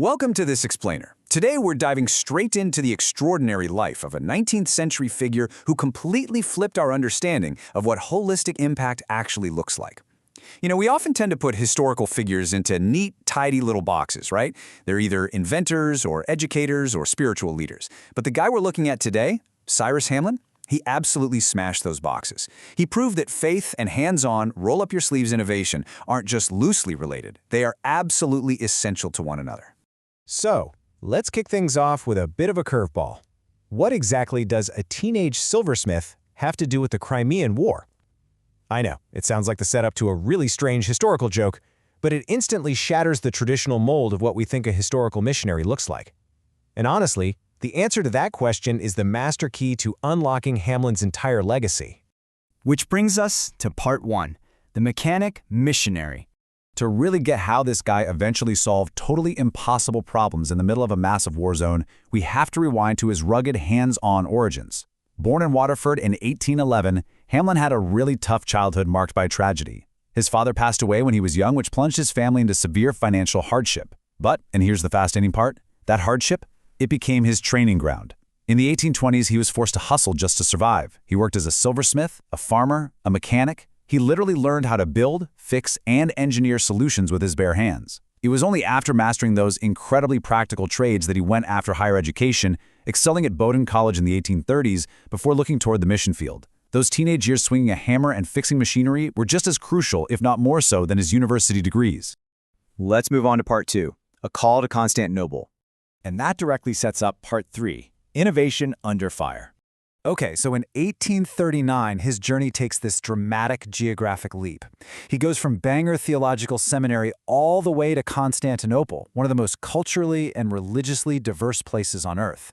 Welcome to this explainer. Today we're diving straight into the extraordinary life of a 19th century figure who completely flipped our understanding of what holistic impact actually looks like. We often tend to put historical figures into neat, tidy little boxes, right? They're either inventors or educators or spiritual leaders. But the guy we're looking at today, Cyrus Hamlin, he absolutely smashed those boxes. He proved that faith and hands-on, roll-up-your-sleeves innovation aren't just loosely related. They are absolutely essential to one another. So, let's kick things off with a bit of a curveball. What exactly does a teenage silversmith have to do with the Crimean War? I know, it sounds like the setup to a really strange historical joke, but it instantly shatters the traditional mold of what we think a historical missionary looks like. And honestly, the answer to that question is the master key to unlocking Hamlin's entire legacy. Which brings us to part 1, the mechanic missionary. To really get how this guy eventually solved totally impossible problems in the middle of a massive war zone, we have to rewind to his rugged, hands-on origins. Born in Waterford in 1811, Hamlin had a really tough childhood marked by tragedy. His father passed away when he was young, which plunged his family into severe financial hardship. But, and here's the fascinating part, that hardship, it became his training ground. In the 1820s, he was forced to hustle just to survive. He worked as a silversmith, a farmer, a mechanic. He literally learned how to build, fix, and engineer solutions with his bare hands. It was only after mastering those incredibly practical trades that he went after higher education, excelling at Bowdoin College in the 1830s before looking toward the mission field. Those teenage years swinging a hammer and fixing machinery were just as crucial, if not more so, than his university degrees. Let's move on to part 2, a call to Constantinople. And that directly sets up part 3, innovation under fire. Okay, so in 1839, his journey takes this dramatic geographic leap. He goes from Bangor Theological Seminary all the way to Constantinople, one of the most culturally and religiously diverse places on Earth.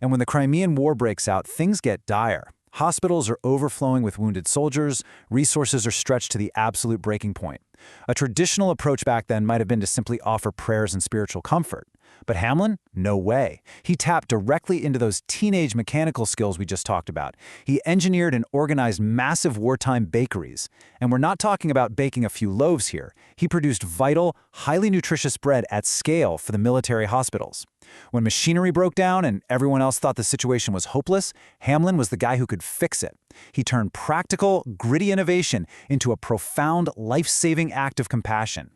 And when the Crimean War breaks out, things get dire. Hospitals are overflowing with wounded soldiers, resources are stretched to the absolute breaking point. A traditional approach back then might have been to simply offer prayers and spiritual comfort. But Hamlin? No way. He tapped directly into those teenage mechanical skills we just talked about. He engineered and organized massive wartime bakeries. And we're not talking about baking a few loaves here. He produced vital, highly nutritious bread at scale for the military hospitals. When machinery broke down and everyone else thought the situation was hopeless, Hamlin was the guy who could fix it. He turned practical, gritty innovation into a profound, life-saving act of compassion.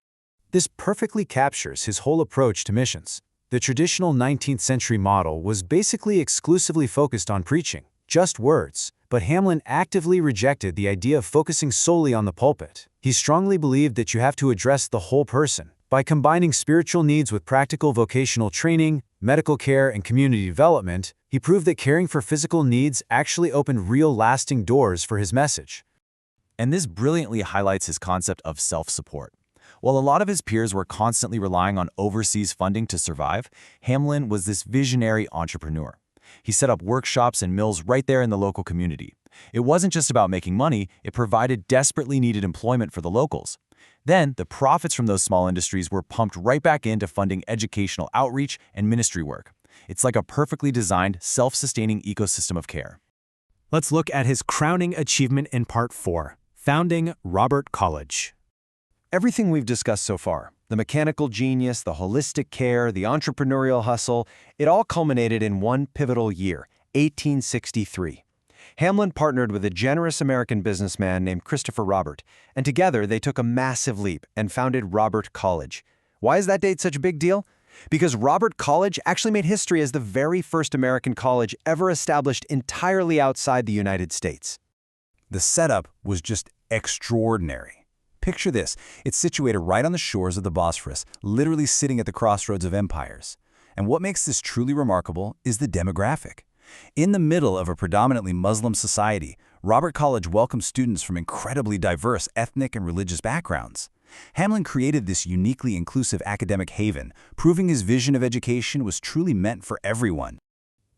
This perfectly captures his whole approach to missions. The traditional 19th century model was basically exclusively focused on preaching, just words, but Hamlin actively rejected the idea of focusing solely on the pulpit. He strongly believed that you have to address the whole person. By combining spiritual needs with practical vocational training, medical care, and community development, he proved that caring for physical needs actually opened real lasting doors for his message. And this brilliantly highlights his concept of self-support. While a lot of his peers were constantly relying on overseas funding to survive, Hamlin was this visionary entrepreneur. He set up workshops and mills right there in the local community. It wasn't just about making money, it provided desperately needed employment for the locals. Then, the profits from those small industries were pumped right back into funding educational outreach and ministry work. It's like a perfectly designed, self-sustaining ecosystem of care. Let's look at his crowning achievement in part 4, founding Robert College. Everything we've discussed so far, the mechanical genius, the holistic care, the entrepreneurial hustle, it all culminated in one pivotal year, 1863. Hamlin partnered with a generous American businessman named Christopher Robert, and together they took a massive leap and founded Robert College. Why is that date such a big deal? Because Robert College actually made history as the very first American college ever established entirely outside the United States. The setup was just extraordinary. Picture this, it's situated right on the shores of the Bosphorus, literally sitting at the crossroads of empires. And what makes this truly remarkable is the demographic. In the middle of a predominantly Muslim society, Robert College welcomed students from incredibly diverse ethnic and religious backgrounds. Hamlin created this uniquely inclusive academic haven, proving his vision of education was truly meant for everyone.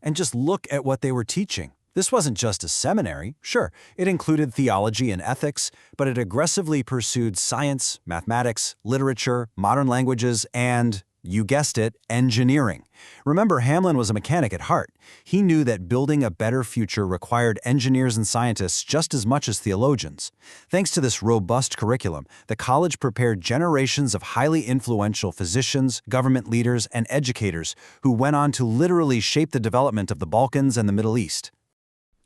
And just look at what they were teaching. This wasn't just a seminary. Sure, it included theology and ethics, but it aggressively pursued science, mathematics, literature, modern languages, and You guessed it, engineering. Remember, Hamlin was a mechanic at heart. He knew that building a better future required engineers and scientists just as much as theologians. Thanks to this robust curriculum, the college prepared generations of highly influential physicians, government leaders, and educators who went on to literally shape the development of the Balkans and the Middle East.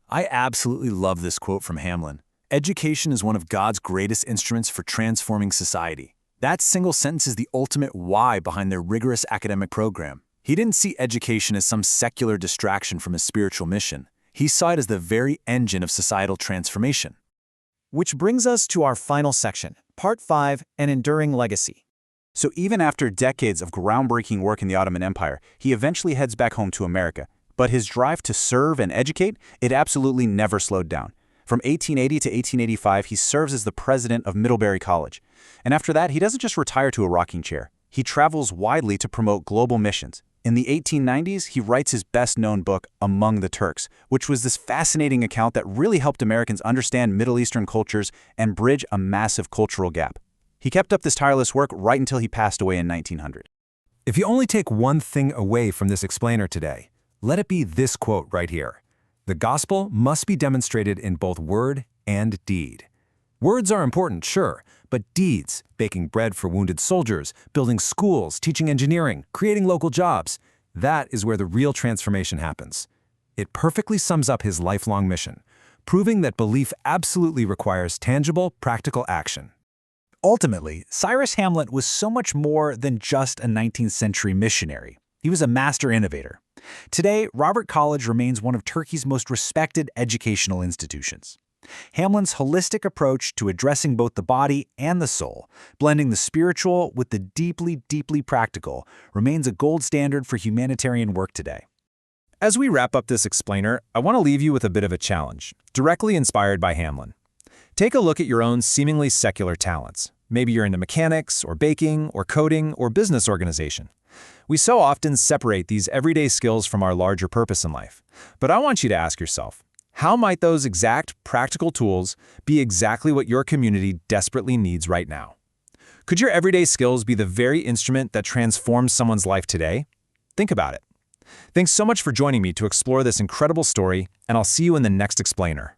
I absolutely love this quote from Hamlin. Education is one of God's greatest instruments for transforming society. That single sentence is the ultimate why behind their rigorous academic program. He didn't see education as some secular distraction from his spiritual mission. He saw it as the very engine of societal transformation. Which brings us to our final section, Part 5, An Enduring Legacy. So even after decades of groundbreaking work in the Ottoman Empire, he eventually heads back home to America. But his drive to serve and educate, it absolutely never slowed down. From 1880 to 1885, he serves as the president of Middlebury College. And after that, he doesn't just retire to a rocking chair. He travels widely to promote global missions. In the 1890s, he writes his best-known book, Among the Turks, which was this fascinating account that really helped Americans understand Middle Eastern cultures and bridge a massive cultural gap. He kept up this tireless work right until he passed away in 1900. If you only take one thing away from this explainer today, let it be this quote right here. The gospel must be demonstrated in both word and deed. Words are important, sure, but deeds, baking bread for wounded soldiers, building schools, teaching engineering, creating local jobs, that is where the real transformation happens. It perfectly sums up his lifelong mission, proving that belief absolutely requires tangible, practical action. Ultimately, Cyrus Hamlin was so much more than just a 19th century missionary. He was a master innovator. Today, Robert College remains one of Turkey's most respected educational institutions. Hamlin's holistic approach to addressing both the body and the soul, blending the spiritual with the deeply, deeply practical, remains a gold standard for humanitarian work today. As we wrap up this explainer, I want to leave you with a bit of a challenge, directly inspired by Hamlin. Take a look at your own seemingly secular talents. Maybe you're into mechanics, or baking, or coding, or business organization. We so often separate these everyday skills from our larger purpose in life. But I want you to ask yourself, how might those exact practical tools be exactly what your community desperately needs right now? Could your everyday skills be the very instrument that transforms someone's life today? Think about it. Thanks so much for joining me to explore this incredible story, and I'll see you in the next explainer.